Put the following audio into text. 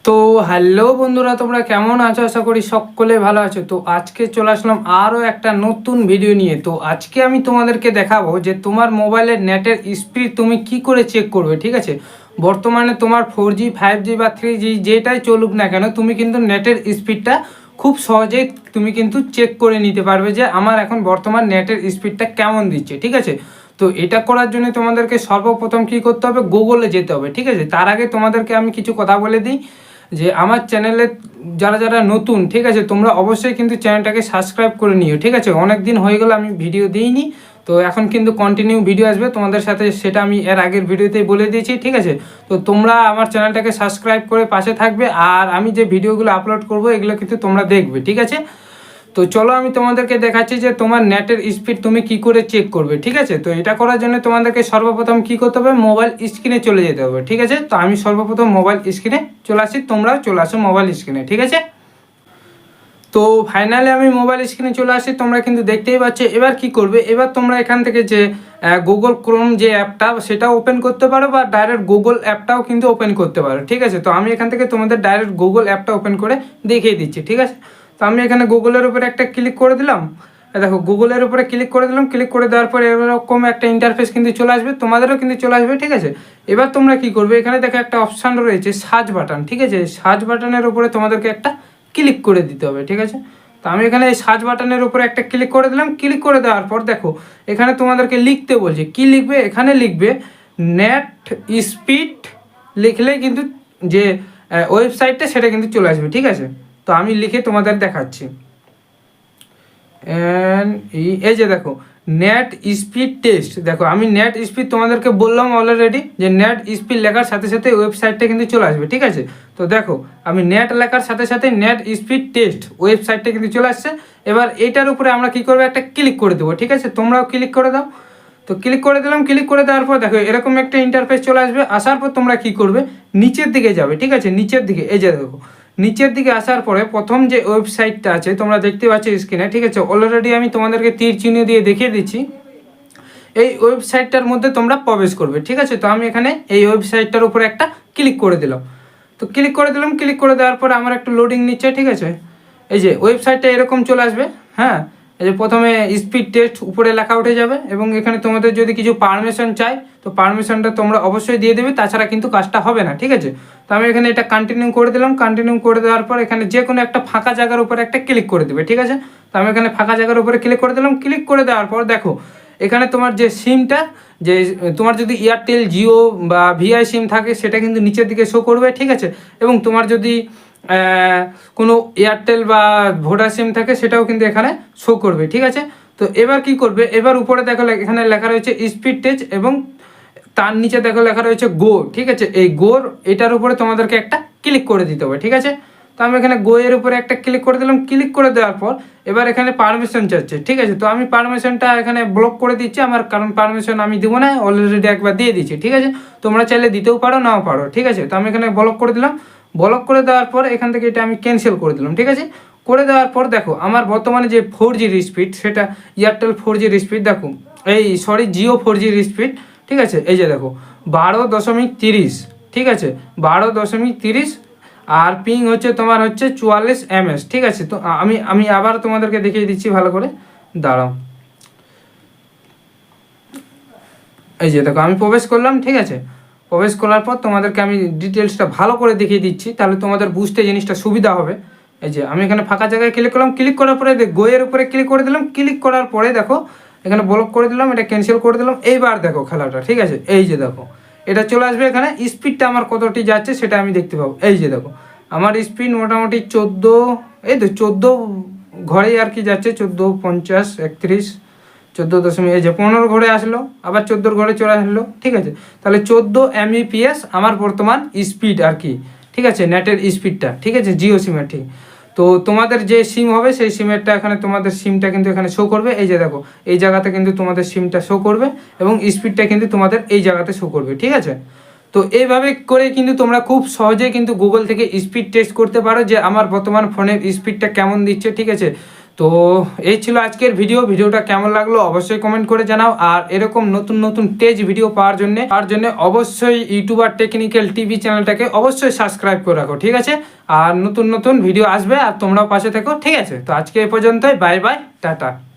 তো হ্যালো বন্ধুরা, তোমরা কেমন আছো? আশা করি সকলে ভালো আছো। তো আজকে চলে আসলাম আরও একটা নতুন ভিডিও নিয়ে। তো আজকে আমি তোমাদেরকে দেখাবো যে তোমার মোবাইলের নেটের স্পিড তুমি কি করে চেক করবে। ঠিক আছে, বর্তমানে তোমার 4G 5G বা 3G যেটাই চলুক না কেন, তুমি কিন্তু নেটের স্পিডটা খুব সহজেই তুমি কিন্তু চেক করে নিতে পারবে যে আমার এখন বর্তমান নেটের স্পিডটা কেমন দিচ্ছে। ঠিক আছে, তো এটা করার জন্য তোমাদেরকে সর্বপ্রথম কি করতে হবে, গুগলে যেতে হবে। ঠিক আছে, তার আগে তোমাদেরকে আমি কিছু কথা বলে দিই যে আমার চ্যানেলে যারা যারা নতুন, ঠিক আছে, তোমরা অবশ্যই কিন্তু চ্যানেলটাকে সাবস্ক্রাইব করে নিও। ঠিক আছে, অনেক দিন হয়ে গেল আমি ভিডিও দিইনি, তো এখন কিন্তু কন্টিনিউ ভিডিও আসবে তোমাদের সাথে, সেটা আমি এর আগের ভিডিওতেই বলে দিয়েছি। ঠিক আছে, তো তোমরা আমার চ্যানেলটাকে সাবস্ক্রাইব করে পাশে থাকবে, আর আমি যে ভিডিওগুলো আপলোড করব এগুলো কিন্তু তোমরা দেখবে। ঠিক আছে, তো চলো আমি তোমাদেরকে দেখাচ্ছি যে তোমার নেটের স্পিড তুমি কি করে চেক করবে। ঠিক আছে, তো এটা করার জন্য তোমাদেরকে সর্বপ্রথম কি করতে হবে, মোবাইল স্ক্রিনে চলে যেতে হবে। ঠিক আছে, তো আমি সর্বপ্রথম মোবাইল স্ক্রিনে চলে আসি, তোমরাও চলে আসো মোবাইল স্ক্রিনে। ঠিক আছে, তো ফাইনালি আমি মোবাইল স্ক্রিনে চলে আসি, তোমরা কিন্তু দেখতেই পাচ্ছ। এবার কি করবে, এবার তোমরা এখান থেকে যে গুগল ক্রোম যে অ্যাপটা সেটা ওপেন করতে পারো, বা ডাইরেক্ট গুগল অ্যাপটাও কিন্তু ওপেন করতে পারো। ঠিক আছে, তো আমি এখান থেকে তোমাদের ডাইরেক্ট গুগল অ্যাপটা ওপেন করে দেখিয়ে দিচ্ছি। ঠিক আছে, তো আমি এখানে গুগলের উপরে একটা ক্লিক করে দিলাম। দেখো গুগলের উপরে ক্লিক করে দিলাম, ক্লিক করে দেওয়ার পরে এরকম একটা ইন্টারফেস কিন্তু চলে আসবে, তোমাদেরও কিন্তু চলে আসবে। ঠিক আছে, এবার তোমরা কি করবে, এখানে দেখো একটা অপশান রয়েছে সার্চ বাটন। ঠিক আছে, সার্চ বাটনের উপরে তোমাদেরকে একটা ক্লিক করে দিতে হবে। ঠিক আছে, তো আমি এখানে এই সার্চ বাটনের উপরে একটা ক্লিক করে দিলাম। ক্লিক করে দেওয়ার পর দেখো এখানে তোমাদেরকে লিখতে বলছে, কি লিখবে, এখানে লিখবে নেট স্পিড। লিখলে কিন্তু যে ওয়েবসাইটটা সেটা কিন্তু চলে আসবে। ঠিক আছে, তো আমি লিখে তোমাদের দেখাচ্ছি। এই যে দেখো নেট স্পিড টেস্ট, দেখো আমি নেট স্পিড তোমাদেরকে বললাম অলরেডি যে নেট স্পিড লেখার সাথে সাথে ওয়েবসাইটটা কিন্তু চলে আসবে। ঠিক আছে, তো দেখো আমি নেট লেখার সাথে সাথে নেট স্পিড টেস্ট ওয়েবসাইটটা কিন্তু চলে আসছে। এবার এটার উপরে আমরা কি করবো, একটা ক্লিক করে দেবো। ঠিক আছে, তোমরাও ক্লিক করে দাও। তো ক্লিক করে দিলাম, ক্লিক করে দেওয়ার পর দেখো এরকম একটা ইন্টারফেস চলে আসবে। আসার পর তোমরা কি করবে, নিচের দিকে যাবে। ঠিক আছে, নিচের দিকে এই যে দেখো নিচের দিকে আসার পরে প্রথম যে ওয়েবসাইটটা আছে তোমরা দেখতে পাচ্ছ স্ক্রিনে। ঠিক আছে, অলরেডি আমি তোমাদেরকে তীর চিহ্ন দিয়ে দেখিয়ে দিচ্ছি। এই ওয়েবসাইটটার মধ্যে তোমরা প্রবেশ করবে। ঠিক আছে, তো আমি এখানে এই ওয়েবসাইটটার উপরে একটা ক্লিক করে দিলাম। তো ক্লিক করে দিলাম, ক্লিক করে দেওয়ার পর আমার একটু লোডিং নিচ্ছে। ঠিক আছে, এই যে ওয়েবসাইটটা এরকম চলে আসবে। হ্যাঁ, এই যে প্রথমে স্পিড টেস্ট উপরে লেখা উঠে যাবে, এবং এখানে তোমাদের যদি কিছু পারমিশন চাই তো পারমিশনটা তোমরা অবশ্যই দিয়ে দেবে, তাছাড়া কিন্তু কাজটা হবে না। ঠিক আছে, তো আমি এখানে এটা কন্টিনিউ করে দিলাম। কন্টিনিউ করে দেওয়ার পর এখানে যে কোনো একটা ফাঁকা জায়গার উপরে একটা ক্লিক করে দেবে। ঠিক আছে, তো আমি এখানে ফাঁকা জায়গার উপরে ক্লিক করে দিলাম। ক্লিক করে দেওয়ার পর দেখো এখানে তোমার যে সিমটা, যে তোমার যদি এয়ারটেল, জিও বা ভিআই সিম থাকে সেটা কিন্তু নিচের দিকে শো করবে। ঠিক আছে, এবং তোমার যদি কোনো এয়ারটেল বা ভোডা সিম থাকে সেটাও কিন্তু এখানে শো করবে। ঠিক আছে, তো এবার কি করবে, এবার উপরে দেখো এখানে লেখা রয়েছে স্পিড টেস্ট, এবং তার নিচে দেখো লেখা রয়েছে গো। ঠিক আছে, এই গোর এটার উপরে তোমাদেরকে একটা ক্লিক করে দিতে হবে। ঠিক আছে, তো আমি এখানে গো এর উপরে একটা ক্লিক করে দিলাম। ক্লিক করে দেওয়ার পর এবার এখানে পারমিশন চাচ্ছে। ঠিক আছে, তো আমি পারমিশনটা এখানে ব্লক করে দিচ্ছি আমার, কারণ পারমিশন আমি দেবো না, অলরেডি একবার দিয়ে দিচ্ছি। ঠিক আছে, তোমরা চাইলে দিতেও পারো নাও পারো। ঠিক আছে, তো আমি এখানে ব্লক করে দিলাম। ব্লক করে দেওয়ার পর এখান থেকে এটা আমি ক্যান্সেল করে দিলাম। ঠিক আছে, করে দেওয়ার পর দেখো আমার বর্তমানে যে 4Gর স্পিড, সেটা এয়ারটেল 4Gর স্পিড, দেখো এই সরি জিও 4Gর স্পিড। ঠিক আছে, এই যে দেখো 12.30। ঠিক আছে, 12.30, আর পিং হচ্ছে তোমার হচ্ছে 44 ms। ঠিক আছে, তো আমি আবার তোমাদেরকে দেখিয়ে দিচ্ছি ভালো করে, দাঁড়াও। এই যে দেখো আমি প্রবেশ করলাম। ঠিক আছে, প্রবেশ করার পর তোমাদেরকে আমি ডিটেলসটা ভালো করে দেখিয়ে দিচ্ছি, তাহলে তোমাদের বুঝতে জিনিসটা সুবিধা হবে। এই যে আমি এখানে ফাঁকা জায়গায় ক্লিক করলাম। ক্লিক করার পরে গোয়ের উপরে ক্লিক করে দিলাম। ক্লিক করার পরে দেখো এখানে ব্লক করে দিলাম, এটা ক্যান্সেল করে দিলাম। এইবার দেখো খেলাটা, ঠিক আছে, এই যে দেখো এটা চলে আসবে। এখানে স্পিডটা আমার কতটি যাচ্ছে সেটা আমি দেখতে পাবো। এই যে দেখো আমার স্পিড মোটামুটি 14, এই তো 14 ঘরেই আর কি যাচ্ছে, 14.50, 31, 14 এই যে 15 ঘরে আসলো, আবার 14 ঘরে চলে আসলো। ঠিক আছে, তাহলে 14 Mbps আমার বর্তমান স্পিড আর কি। ঠিক আছে, নেটের স্পিডটা। ঠিক আছে, জিও সিমের। ঠিক, তো তোমাদের যে সিম হবে সেই সিমেরটা এখানে তোমাদের সিমটা কিন্তু এখানে শো করবে। এই যে দেখো এই জায়গাতে কিন্তু তোমাদের সিমটা শো করবে, এবং স্পিডটা কিন্তু তোমাদের এই জায়গাতে শো করবে। ঠিক আছে, তো এইভাবে করে কিন্তু তোমরা খুব সহজেই কিন্তু গুগল থেকে স্পিড টেস্ট করতে পারো যে আমার বর্তমান ফোনের স্পিডটা কেমন দিচ্ছে। ঠিক আছে, তো তো এই ছিল আজকের ভিডিওটা কেমন লাগলো অবশ্যই কমেন্ট করে জানাও। আর এরকম নতুন নতুন তেজ ভিডিও পাওয়ার জন্য অবশ্যই ইউটিউবার টেকনিক্যাল টিভি চ্যানেলটাকে অবশ্যই সাবস্ক্রাইব করে রাখো, ঠিক আছে। আর নতুন নতুন ভিডিও আসবে আর তোমরাও পাশে থেকো, ঠিক আছে। তো আজকে এই পর্যন্তই, বাই বাই, টাটা।